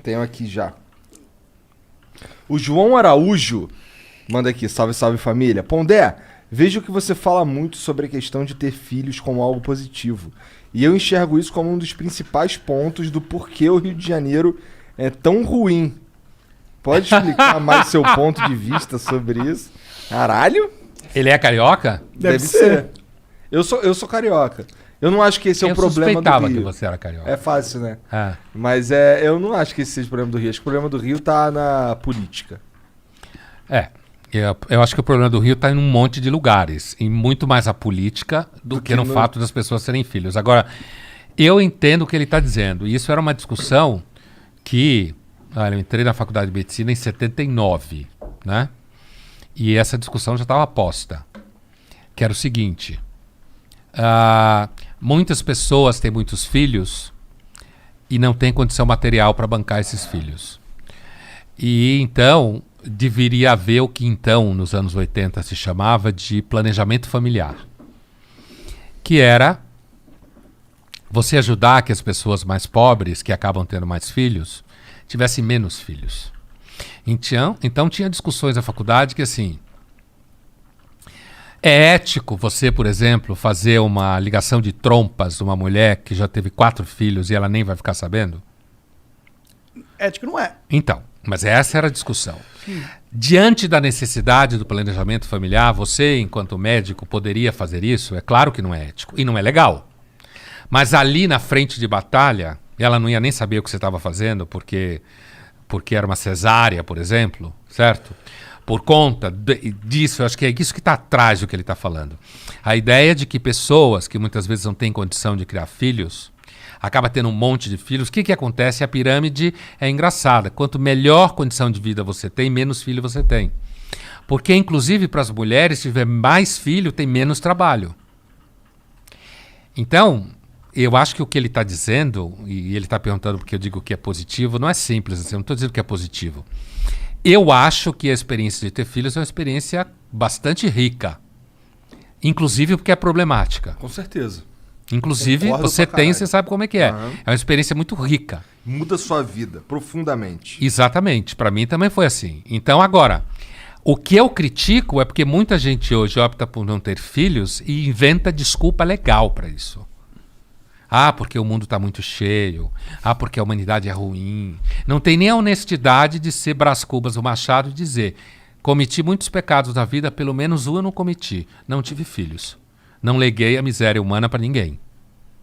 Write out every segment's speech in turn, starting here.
Tenho aqui já. O João Araújo manda aqui, salve, salve família. Pondé, vejo que você fala muito sobre a questão de ter filhos como algo positivo. E eu enxergo isso como um dos principais pontos do porquê o Rio de Janeiro é tão ruim. Pode explicar mais seu ponto de vista sobre isso? Caralho? Ele é carioca? Deve ser. Eu sou carioca. Eu não acho que esse é o problema do Rio. Eu suspeitava que você era carioca. É fácil, né? Mas eu não acho que esse seja o problema do Rio. Acho que o problema do Rio tá na política. Eu acho que o problema do Rio tá em um monte de lugares. E muito mais a política do que no fato das pessoas serem filhos. Agora, eu entendo o que ele está dizendo. E isso era uma discussão que... eu entrei na faculdade de medicina em 79, né? E essa discussão já estava posta. Que era o seguinte... muitas pessoas têm muitos filhos e não têm condição material para bancar esses filhos. E então deveria haver o que então nos anos 80 se chamava de planejamento familiar, que era você ajudar que as pessoas mais pobres, que acabam tendo mais filhos, tivessem menos filhos. Então tinha discussões na faculdade que assim... É ético você, por exemplo, fazer uma ligação de trompas de uma mulher que já teve 4 filhos e ela nem vai ficar sabendo? Ético não é. Então, mas essa era a discussão. Diante da necessidade do planejamento familiar, você, enquanto médico, poderia fazer isso? É claro que não é ético e não é legal. Mas ali na frente de batalha, ela não ia nem saber o que você estava fazendo, porque era uma cesárea, por exemplo, certo? Por conta disso, eu acho que é isso que está atrás do que ele está falando. A ideia de que pessoas que muitas vezes não têm condição de criar filhos, acaba tendo um monte de filhos. O que acontece? A pirâmide é engraçada. Quanto melhor condição de vida você tem, menos filho você tem. Porque, inclusive, para as mulheres, se tiver mais filho, tem menos trabalho. Então, eu acho que o que ele está dizendo, e ele está perguntando porque eu digo que é positivo, não é simples assim, eu não estou dizendo que é positivo. Eu acho que a experiência de ter filhos é uma experiência bastante rica. Inclusive porque é problemática. Com certeza. Inclusive, você tem, você sabe como é que é. Uhum. É uma experiência muito rica. Muda sua vida profundamente. Exatamente. Para mim também foi assim. Então, agora, o que eu critico é porque muita gente hoje opta por não ter filhos e inventa desculpa legal para isso. Porque o mundo está muito cheio. Porque a humanidade é ruim. Não tem nem a honestidade de ser Brás Cubas, o Machado, e dizer: cometi muitos pecados na vida, pelo menos um eu não cometi. Não tive filhos. Não leguei a miséria humana para ninguém.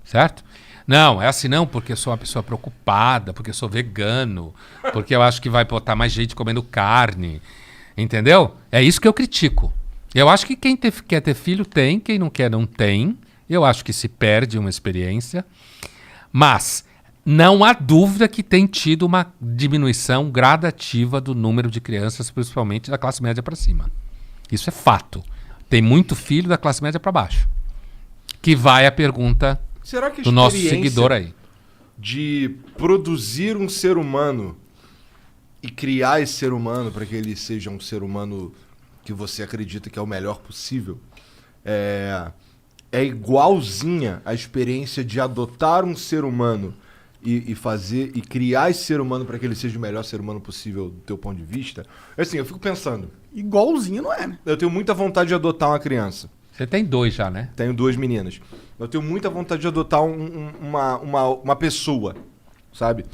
Certo? Não, é assim não, porque eu sou uma pessoa preocupada, porque eu sou vegano, porque eu acho que vai botar mais gente comendo carne. Entendeu? É isso que eu critico. Eu acho que quem quer ter filho tem, quem não quer não tem. Eu acho que se perde uma experiência, mas não há dúvida que tem tido uma diminuição gradativa do número de crianças, principalmente da classe média para cima. Isso é fato. Tem muito filho da classe média para baixo. Que vai a pergunta do nosso seguidor aí. De produzir um ser humano e criar esse ser humano para que ele seja um ser humano que você acredita que é o melhor possível, é igualzinha a experiência de adotar um ser humano e criar esse ser humano para que ele seja o melhor ser humano possível do teu ponto de vista. Assim, eu fico pensando. Igualzinho não é, né? Eu tenho muita vontade de adotar uma criança. Você tem 2 já, né? Tenho 2 meninas. Eu tenho muita vontade de adotar uma pessoa, sabe?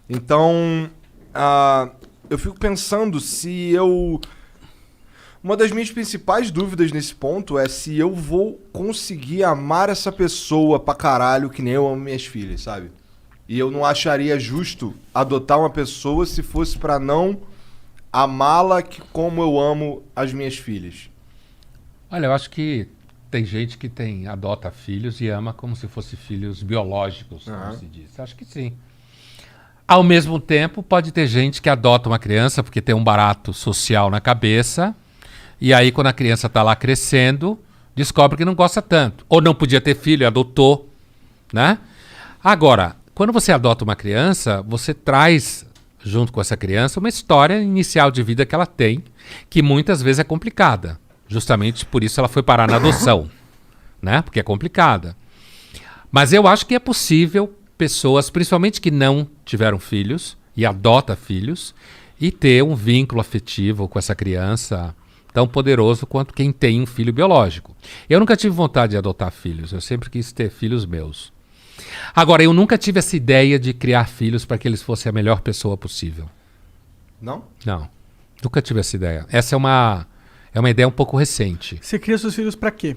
Então, eu fico pensando se eu... Uma das minhas principais dúvidas nesse ponto é se eu vou conseguir amar essa pessoa pra caralho que nem eu amo minhas filhas, sabe? E eu não acharia justo adotar uma pessoa se fosse pra não amá-la como eu amo as minhas filhas. Olha, eu acho que tem gente que adota filhos e ama como se fossem filhos biológicos, como se diz. Acho que sim. Ao mesmo tempo, pode ter gente que adota uma criança porque tem um barato social na cabeça. E aí, quando a criança está lá crescendo, descobre que não gosta tanto. Ou não podia ter filho e adotou, né? Agora, quando você adota uma criança, você traz, junto com essa criança, uma história inicial de vida que ela tem, que muitas vezes é complicada. Justamente por isso ela foi parar na adoção, né? Porque é complicada. Mas eu acho que é possível pessoas, principalmente que não tiveram filhos, e adota filhos e ter um vínculo afetivo com essa criança tão poderoso quanto quem tem um filho biológico. Eu nunca tive vontade de adotar filhos, eu sempre quis ter filhos meus. Agora, eu nunca tive essa ideia de criar filhos para que eles fossem a melhor pessoa possível. Não? Não, nunca tive essa ideia. Essa é uma ideia um pouco recente. Você cria seus filhos pra quê?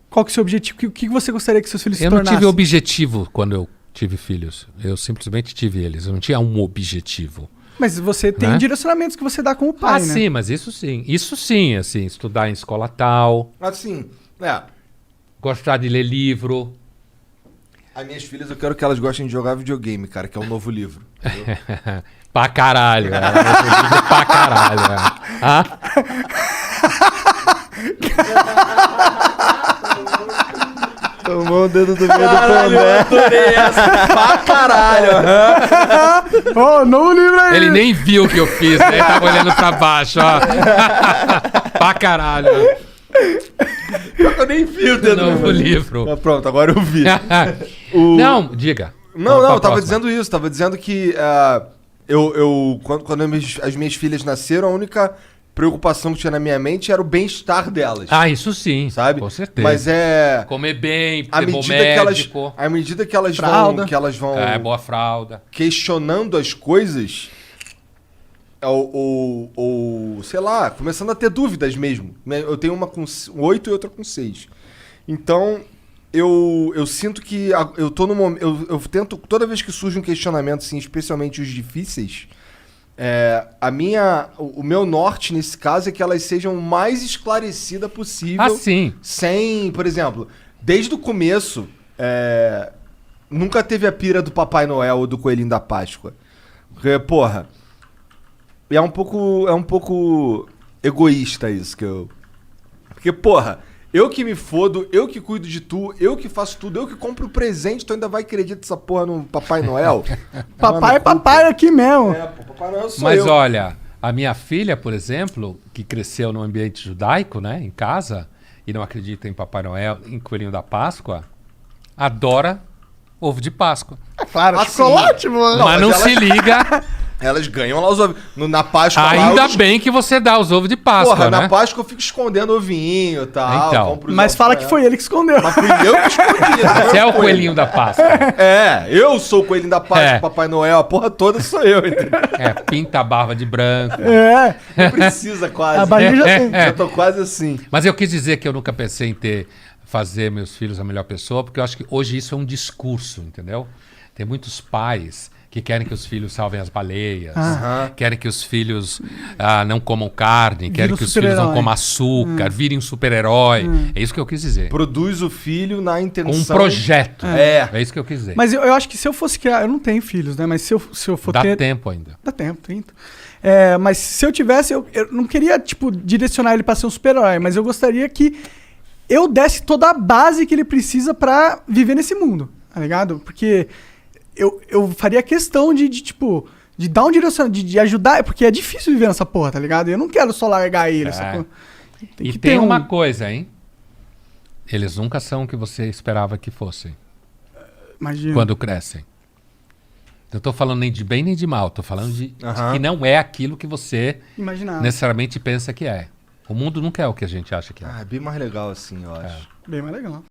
Qual que é o seu objetivo? O que você gostaria que seus filhos se Eu não tornassem? tive objetivo quando eu tive filhos. Eu simplesmente tive eles. Eu não tinha um objetivo. Mas você tem Né? direcionamentos que você dá como pai, né? Sim, mas isso sim. Isso sim, assim, estudar em escola tal, Assim, gostar de ler livro. as minhas filhas eu quero que elas gostem de jogar videogame, cara, que é um novo livro. Entendeu? Pra caralho. Pra caralho. Ah? Tomou o dedo do meio do pondé. Adorei essa. Pra caralho. Ó, novo livro aí! Ele nem viu o que eu fiz, né? Ele tava olhando pra baixo, ó. Pra caralho. Eu nem vi o dedo Novo do meu. livro. Ah, pronto, agora eu vi. Não, diga. Não, Vamos pra eu tava próxima. dizendo isso. Tava dizendo que quando as minhas filhas nasceram, a única preocupação que tinha na minha mente era o bem-estar delas. Ah, isso sim. sabe? Com certeza. Mas é... Comer bem, À ter bom medida, que elas, médico. à medida que elas Fralda. vão Boa fralda. questionando as coisas, ou sei lá, começando a ter dúvidas mesmo. Eu tenho uma com 8 e outra com 6. Então, eu sinto que eu tô no momento... Eu tento, toda vez que surge um questionamento, assim, especialmente os difíceis, o meu norte nesse caso é que elas sejam o mais esclarecidas possível. Ah, sim. Sem, por exemplo, desde o começo, nunca teve a pira do Papai Noel ou do Coelhinho da Páscoa. Porque, porra, é um pouco egoísta isso que eu... Porque, porra, eu que me fodo, eu que cuido de tu, eu que faço tudo, eu que compro o presente, tu ainda vai acreditar essa porra no Papai Noel? Papai é papai aqui mesmo. Pô, Papai Noel sou Mas eu. olha, a minha filha, por exemplo, que cresceu num ambiente judaico, né, em casa, e não acredita em Papai Noel, em Coelhinho da Páscoa, adora ovo de Páscoa. É claro, Assim, chocolate, mano. Não, mas não mas se liga. Elas ganham lá os ovos. Na Páscoa lá, Ainda eu... bem que você dá os ovos de Páscoa, Porra, né? na Páscoa eu fico escondendo ovinho e tal. Então. compro os Mas ovos fala pra que ela. foi ele que escondeu. Mas fui eu que escondi. né? Você é o coelhinho da Páscoa. Eu sou o coelhinho da Páscoa, É. Papai Noel, a porra toda sou eu, entendeu? Pinta a barba de branco. É, Não precisa quase. a barriga já tem. Já tô quase assim. Mas eu quis dizer que eu nunca pensei em fazer meus filhos a melhor pessoa, porque eu acho que hoje isso é um discurso, entendeu? Tem muitos pais que querem que os filhos salvem as baleias, querem que os filhos não comam carne, querem um que os filhos não super-herói. comam açúcar, virem um super-herói. É isso que eu quis dizer. Produz o filho na Com intenção... um projeto. É. isso que eu quis dizer. Mas eu acho que se eu fosse criar... Eu não tenho filhos, né? Mas se eu for Dá ter... tempo ainda. Dá tempo, 30. Mas se eu tivesse... Eu não queria, tipo, direcionar ele pra ser um super-herói, mas eu gostaria que eu desse toda a base que ele precisa pra viver nesse mundo, tá ligado? Porque eu faria questão de dar um direcionamento, de ajudar, porque é difícil viver nessa porra, tá ligado? Eu não quero só largar ele, sacou? E que tem ter uma coisa, hein? Eles nunca são o que você esperava que fossem Imagina. quando crescem. Não tô falando nem de bem nem de mal, tô falando de Aham. que não é aquilo que você Imaginar. necessariamente pensa que é. O mundo nunca é o que a gente acha que é. É bem mais legal assim, eu acho. Bem mais legal.